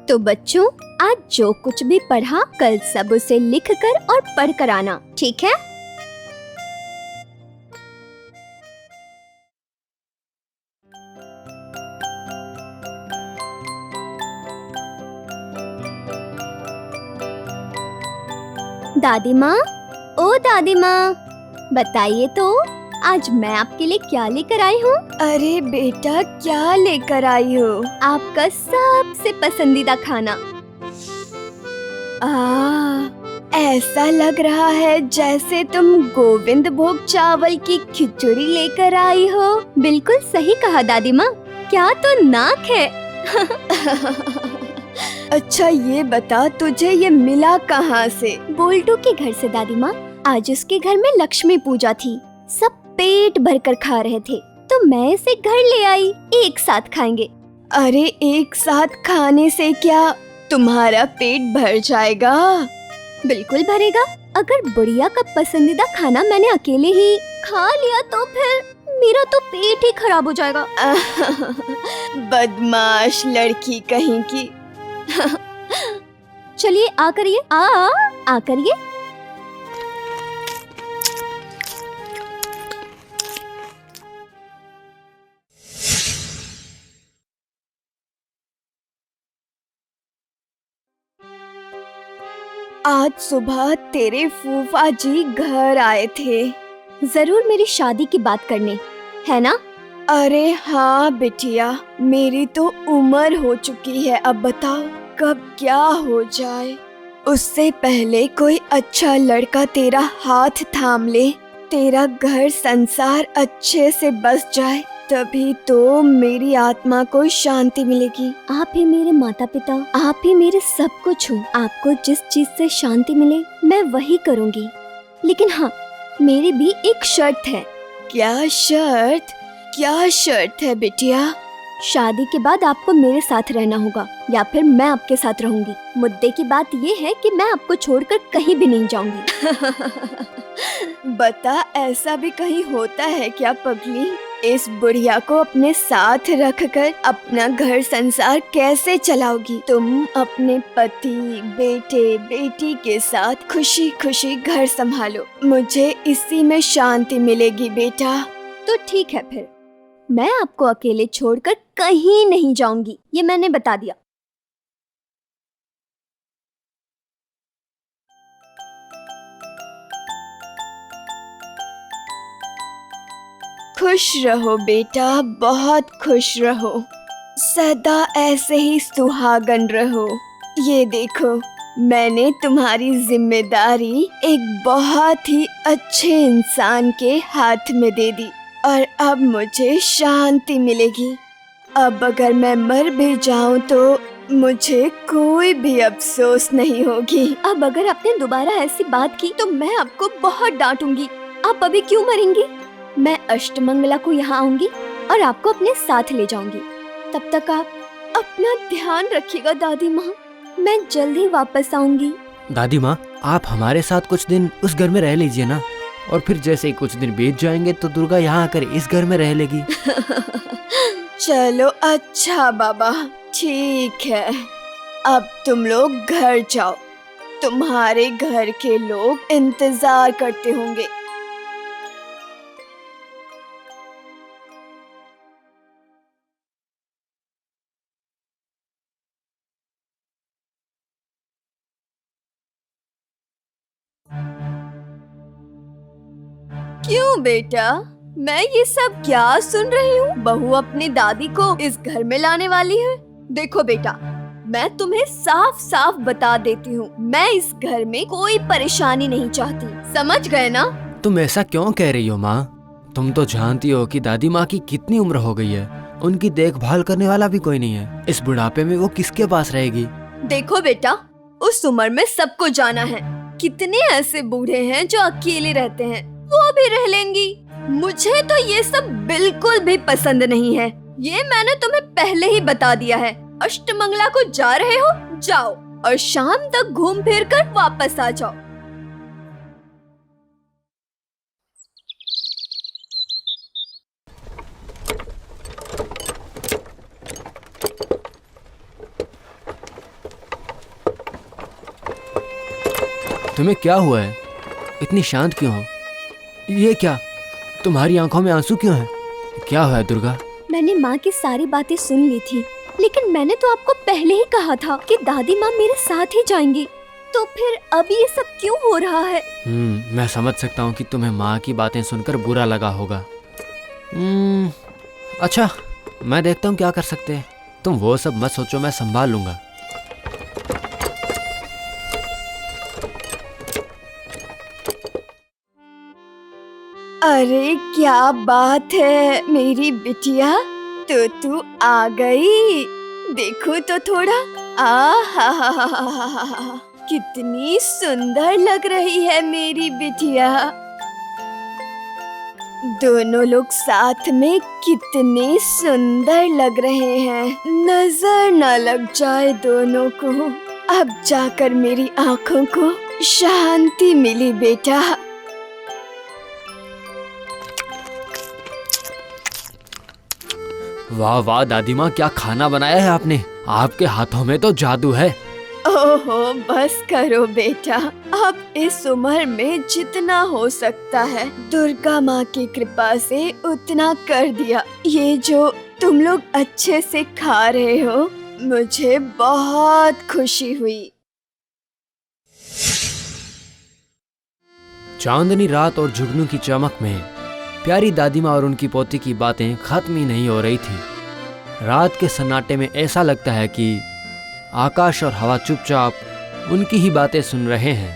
तो बच्चों, आज जो कुछ भी पढ़ा कल सब उसे लिख कर और पढ़ कर आना, ठीक है? दादी माँ, ओ दादी माँ, बताइए तो आज मैं आपके लिए क्या लेकर आई हूँ? अरे बेटा, क्या लेकर आई हो? आपका सबसे पसंदीदा खाना। ऐसा लग रहा है जैसे तुम गोविंद भोग चावल की खिचड़ी लेकर आई हो। बिल्कुल सही कहा दादी माँ, क्या तो नाक है। अच्छा ये बता, तुझे ये मिला कहाँ से? बोल्टू के घर से दादी माँ। आज उसके घर में लक्ष्मी पूजा थी, सब पेट भर कर खा रहे थे, तो मैं इसे घर ले आई, एक साथ खाएंगे। अरे एक साथ खाने से क्या तुम्हारा पेट भर जाएगा? बिल्कुल भरेगा। अगर बुढ़िया का पसंदीदा खाना मैंने अकेले ही खा लिया तो फिर मेरा तो पेट ही खराब हो जाएगा। बदमाश लड़की कहीं की। चलिए आ करिए, आ करिए। आज सुबह तेरे फूफा जी घर आए थे। जरूर मेरी शादी की बात करने, है ना? अरे हाँ बिटिया, मेरी तो उम्र हो चुकी है, अब बताओ कब क्या हो जाए। उससे पहले कोई अच्छा लड़का तेरा हाथ थाम ले, तेरा घर संसार अच्छे से बस जाए, तभी तो मेरी आत्मा को शांति मिलेगी। आप ही मेरे माता पिता, आप ही मेरे सब कुछ हो। आपको जिस चीज से शांति मिले मैं वही करूँगी। लेकिन हाँ, मेरी भी एक शर्त है। क्या शर्त? क्या शर्त है बिटिया? शादी के बाद आपको मेरे साथ रहना होगा या फिर मैं आपके साथ रहूंगी। मुद्दे की बात ये है कि मैं आपको छोड़कर कहीं भी नहीं जाऊंगी। बता, ऐसा भी कहीं होता है क्या पगली? इस बुढ़िया को अपने साथ रखकर अपना घर संसार कैसे चलाओगी? तुम अपने पति, बेटे, बेटी के साथ खुशी खुशी घर संभालो, मुझे इसी में शांति मिलेगी बेटा। तो ठीक है, फिर मैं आपको अकेले छोड़कर कहीं नहीं जाऊंगी, ये मैंने बता दिया। खुश रहो बेटा, बहुत खुश रहो, सदा ऐसे ही सुहागन रहो। ये देखो, मैंने तुम्हारी जिम्मेदारी एक बहुत ही अच्छे इंसान के हाथ में दे दी और अब मुझे शांति मिलेगी। अब अगर मैं मर भी जाऊं तो मुझे कोई भी अफसोस नहीं होगी। अब अगर आपने दोबारा ऐसी बात की तो मैं आपको बहुत डांटूंगी। आप अभी क्यों मरेंगी? मैं अष्टमंगला को यहाँ आऊंगी और आपको अपने साथ ले जाऊंगी। तब तक आप अपना ध्यान रखिएगा दादी माँ, मैं जल्द ही वापस आऊंगी। दादी माँ, आप हमारे साथ कुछ दिन उस घर में रह लीजिए ना, और फिर जैसे ही कुछ दिन बीत जाएंगे तो दुर्गा यहाँ आकर इस घर में रह लेगी। चलो अच्छा बाबा, ठीक है, अब तुम लोग घर जाओ, तुम्हारे घर के लोग इंतजार करते होंगे। क्यों बेटा, मैं ये सब क्या सुन रही हूँ? बहू अपनी दादी को इस घर में लाने वाली है। देखो बेटा, मैं तुम्हें साफ साफ बता देती हूँ, मैं इस घर में कोई परेशानी नहीं चाहती, समझ गए ना? तुम ऐसा क्यों कह रही हो माँ? तुम तो जानती हो कि दादी माँ की कितनी उम्र हो गई है, उनकी देखभाल करने वाला भी कोई नहीं है। इस बुढ़ापे में वो किसके पास रहेगी? देखो बेटा, उस उम्र में सबको जाना है। कितने ऐसे बूढ़े हैं जो अकेले रहते हैं, वो भी रह लेंगी। मुझे तो ये सब बिल्कुल भी पसंद नहीं है, ये मैंने तुम्हें पहले ही बता दिया है। अष्टमंगला को जा रहे हो, जाओ और शाम तक घूम फिर कर वापस आ जाओ। तुम्हें क्या हुआ है? इतनी शांत क्यों हो? ये क्या, तुम्हारी आंखों में आंसू क्यों हैं? क्या हुआ है दुर्गा? मैंने माँ की सारी बातें सुन ली थी, लेकिन मैंने तो आपको पहले ही कहा था कि दादी माँ मेरे साथ ही जाएंगी, तो फिर अब ये सब क्यों हो रहा है? मैं समझ सकता हूँ कि तुम्हें माँ की बातें सुनकर बुरा लगा होगा। अच्छा, मैं देखता हूँ क्या कर सकते हैं। तुम वो सब मत सोचो, मैं संभाल लूंगा। अरे क्या बात है मेरी बिटिया, तो तू आ गई। देखो तो थोड़ा, आहा, कितनी सुंदर लग रही है मेरी बिटिया। दोनों लोग साथ में कितने सुंदर लग रहे हैं, नजर न लग जाए दोनों को। अब जाकर मेरी आँखों को शांति मिली बेटा। वाह वाह दादी माँ, क्या खाना बनाया है आपने। आपके हाथों में तो जादू है। ओहो, बस करो बेटा। अब इस उम्र में जितना हो सकता है दुर्गा माँ की कृपा से उतना कर दिया। ये जो तुम लोग अच्छे से खा रहे हो, मुझे बहुत खुशी हुई। चांदनी रात और जुगनू की चमक में प्यारी दादी माँ और उनकी पोती की बातें खत्म ही नहीं हो रही थी। रात के सन्नाटे में ऐसा लगता है कि आकाश और हवा चुपचाप उनकी ही बातें सुन रहे हैं।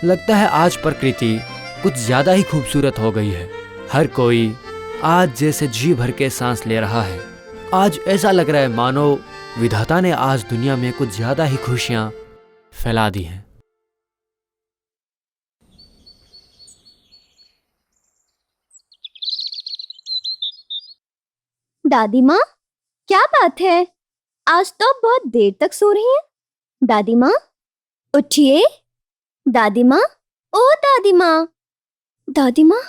लगता है आज प्रकृति कुछ ज्यादा ही खूबसूरत हो गई है। हर कोई आज जैसे जी भर के सांस ले रहा है। आज ऐसा लग रहा है मानो विधाता ने आज दुनिया में कुछ ज्यादा ही खुशियां फैला दी हैं। दादी माँ, क्या बात है? आज तो आप बहुत देर तक सो रही हैं। दादी माँ, उठिए। दादी माँ, ओ दादी माँ, दादी माँ,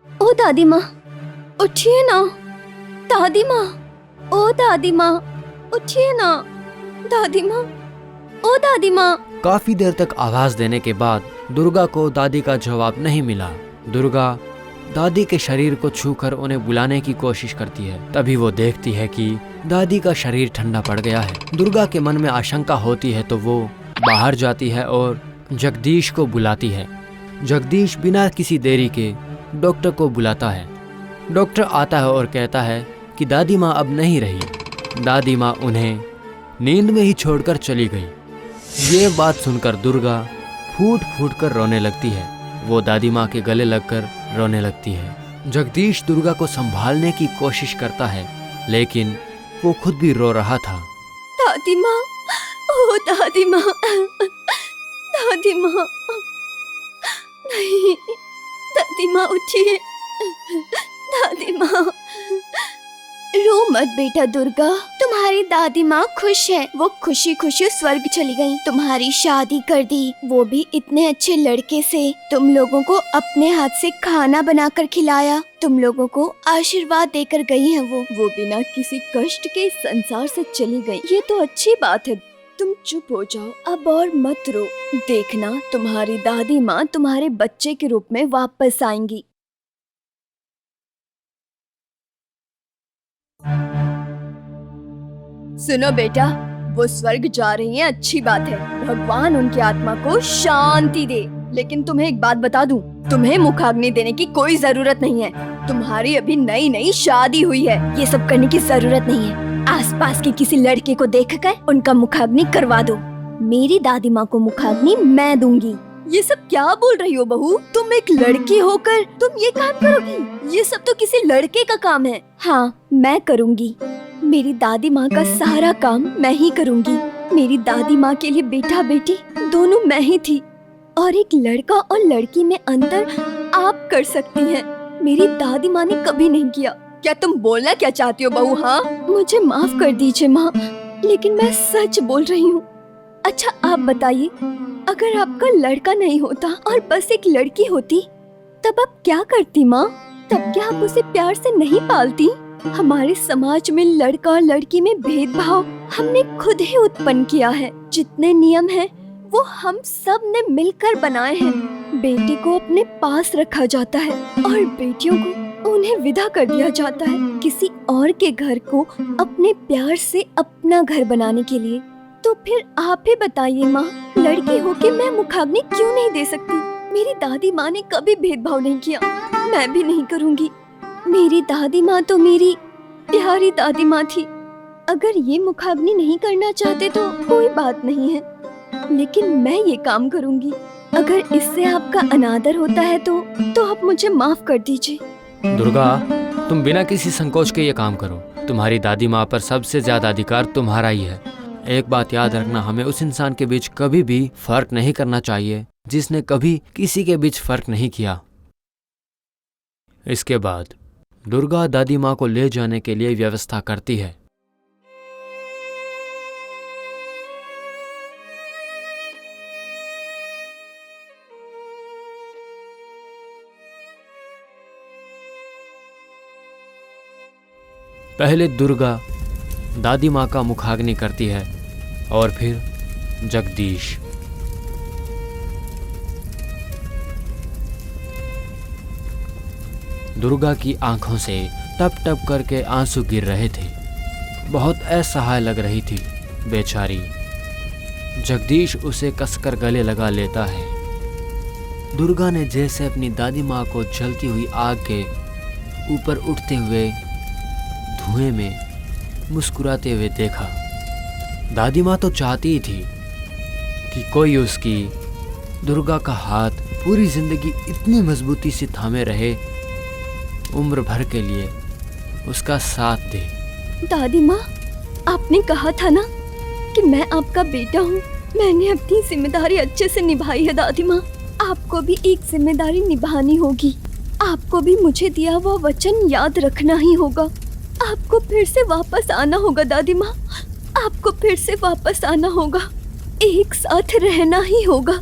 ओ दादी माँ, उठिए ना। दादी माँ, ओ दादी माँ, उठिए ना। दादी माँ, ओ दादी माँ। काफी देर तक आवाज देने के बाद दुर्गा को दादी का जवाब नहीं मिला। दुर्गा दादी के शरीर को छूकर उन्हें बुलाने की कोशिश करती है। तभी वो देखती है कि दादी का शरीर ठंडा पड़ गया है। दुर्गा के मन में आशंका होती है तो वो बाहर जाती है और जगदीश को बुलाती है। जगदीश बिना किसी देरी के डॉक्टर को बुलाता है। डॉक्टर आता है और कहता है कि दादी माँ अब नहीं रही। दादी माँ उन्हें नींद में ही छोड़कर चली गई। ये बात सुनकर दुर्गा फूट फूट कर रोने लगती है। वो दादी माँ के गले लगकर रोने लगती है। जगदीश दुर्गा को संभालने की कोशिश करता है, लेकिन वो खुद भी रो रहा था। दादी माँ, ओ दादी माँ, दादी माँ, नहीं, दादी माँ उठिए। दादी माँ, रो मत बेटा दुर्गा, तुम्हारी दादी माँ खुश है। वो खुशी खुशी स्वर्ग चली गई, तुम्हारी शादी कर दी, वो भी इतने अच्छे लड़के से। तुम लोगों को अपने हाथ से खाना बनाकर खिलाया, तुम लोगों को आशीर्वाद देकर गई है। वो बिना किसी कष्ट के इस संसार से चली गई। ये तो अच्छी बात है। तुम चुप हो जाओ अब और मत रो। देखना तुम्हारी दादी माँ तुम्हारे बच्चे के रूप में वापस आएंगी। सुनो बेटा, वो स्वर्ग जा रही हैं, अच्छी बात है। भगवान उनकी आत्मा को शांति दे। लेकिन तुम्हें एक बात बता दूं, तुम्हें मुखाग्नि देने की कोई जरूरत नहीं है। तुम्हारी अभी नई नई शादी हुई है, ये सब करने की जरूरत नहीं है। आसपास के किसी लड़के को देखकर उनका मुखाग्नि करवा दो। मेरी दादी माँ को मुखाग्नि मैं दूंगी। ये सब क्या बोल रही हो बहू? तुम एक लड़की होकर तुम ये काम करोगी? ये सब तो किसी लड़के का काम है। हाँ, मैं करूँगी। मेरी दादी माँ का सारा काम मैं ही करूँगी। मेरी दादी माँ के लिए बेटा बेटी दोनों मैं ही थी, और एक लड़का और लड़की में अंतर आप कर सकती हैं। मेरी दादी माँ ने कभी नहीं किया। क्या तुम बोलना क्या चाहती हो बहू? हाँ, मुझे माफ कर दीजिए माँ, लेकिन मैं सच बोल रही हूँ। अच्छा आप बताइए, अगर आपका लड़का नहीं होता और बस एक लड़की होती, तब आप क्या करती माँ? तब क्या आप उसे प्यार से नहीं पालती? हमारे समाज में लड़का और लड़की में भेदभाव हमने खुद ही उत्पन्न किया है। जितने नियम हैं वो हम सब ने मिलकर बनाए हैं। बेटे को अपने पास रखा जाता है और बेटियों को उन्हें विदा कर दिया जाता है किसी और के घर को अपने प्यार से अपना घर बनाने के लिए। तो फिर आप ही बताइए माँ, लड़की होके मैं मुखाग्नि क्यों नहीं दे सकती? मेरी दादी माँ ने कभी भेदभाव नहीं किया, मैं भी नहीं करूँगी। मेरी दादी माँ तो मेरी प्यारी दादी माँ थी। अगर ये मुखाग्नि नहीं करना चाहते तो कोई बात नहीं है, लेकिन मैं ये काम करूँगी। अगर इससे आपका अनादर होता है तो आप मुझे माफ कर दीजिए। दुर्गा, तुम बिना किसी संकोच के ये काम करो। तुम्हारी दादी माँ पर सबसे ज्यादा अधिकार तुम्हारा ही है। एक बात याद रखना, हमें उस इंसान के बीच कभी भी फर्क नहीं करना चाहिए जिसने कभी किसी के बीच फर्क नहीं किया। इसके बाद दुर्गा दादी माँ को ले जाने के लिए व्यवस्था करती है। पहले दुर्गा दादी माँ का मुखाग्नि करती है और फिर जगदीश। दुर्गा की आंखों से टप टप करके आंसू गिर रहे थे। बहुत असहाय लग रही थी बेचारी। जगदीश उसे कसकर गले लगा लेता है। दुर्गा ने जैसे अपनी दादी माँ को जलती हुई आग के ऊपर उठते हुए धुएं में मुस्कुराते हुए देखा। दादी माँ तो चाहती ही थी कि कोई उसकी दुर्गा का हाथ पूरी जिंदगी इतनी मजबूती से थामे रहे, उम्र भर के लिए उसका साथ दे। दादी माँ, आपने कहा था ना कि मैं आपका बेटा हूँ। मैंने अपनी जिम्मेदारी अच्छे से निभाई है दादी माँ। आपको भी एक जिम्मेदारी निभानी होगी। आपको भी मुझे दिया हुआ वचन याद रखना ही होगा। आपको फिर से वापस आना होगा दादी माँ, आपको फिर से वापस आना होगा। एक साथ रहना ही होगा।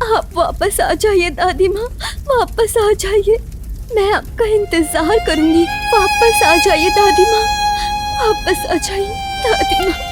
आप वापस आ जाइए दादी माँ, वापस आ जाइए। मैं आपका इंतजार करूंगी। वापस आ जाइए दादी माँ, वापस आ जाइए दादी माँ।